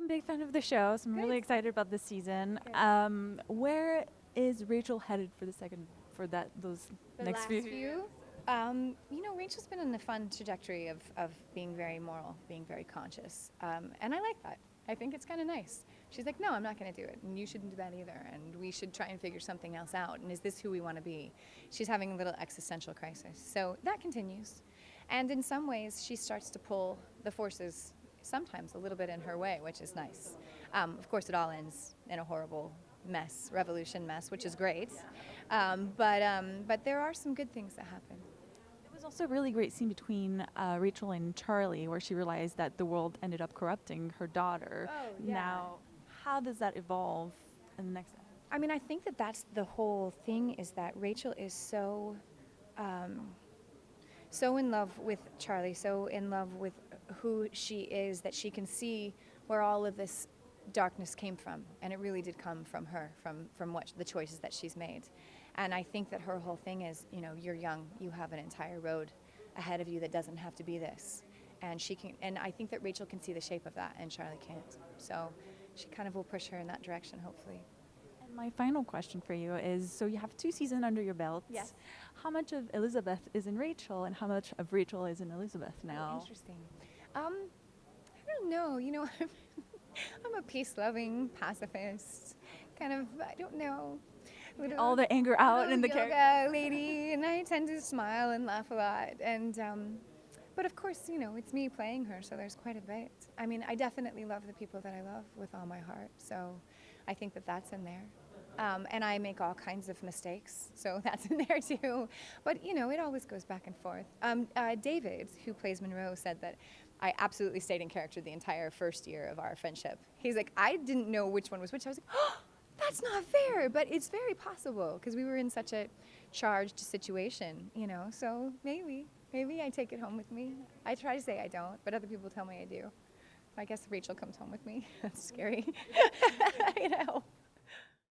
a big fan of the show, so I'm Good. really excited about this season. Good. Where is Rachel headed for those The next last few? few. Rachel's been on a fun trajectory of being very moral, being very conscious, and I like that. I think it's kind of nice. She's like, no, I'm not going to do it, and you shouldn't do that either, and we should try and figure something else out, and is this who we want to be? She's having a little existential crisis, so that continues. And in some ways, she starts to pull the forces sometimes a little bit in her way, which is nice. Of course, it all ends in a horrible mess, revolution mess, which is great. But there are some good things that happen. It was also a really great scene between Rachel and Charlie, where she realized that the world ended up corrupting her daughter. Oh, yeah. Now, how does that evolve in the next? I mean, I think that that's the whole thing, is that Rachel is so in love with Charlie, so in love with who she is, that she can see where all of this darkness came from, and it really did come from her, from what the choices that she's made. And I think that her whole thing is, you're young, you have an entire road ahead of you that doesn't have to be this, and I think that Rachel can see the shape of that, and Charlie can't. So she kind of will push her in that direction, hopefully. And my final question for you is: so you have 2 seasons under your belt. Yes. How much of Elizabeth is in Rachel, and how much of Rachel is in Elizabeth now? Oh, interesting. I don't know. I'm a peace-loving pacifist. Kind of, I don't know. All the anger out in the yoga character. lady, and I tend to smile and laugh a lot. And but of course, it's me playing her, so there's quite a bit. I mean, I definitely love the people that I love with all my heart. So I think that that's in there. And I make all kinds of mistakes, so that's in there too. But it always goes back and forth. David, who plays Monroe, said that I absolutely stayed in character the entire first year of our friendship. He's like, I didn't know which one was which. I was like, oh, that's not fair, but it's very possible, because we were in such a charged situation, So maybe I take it home with me. I try to say I don't, but other people tell me I do. I guess Rachel comes home with me. That's scary.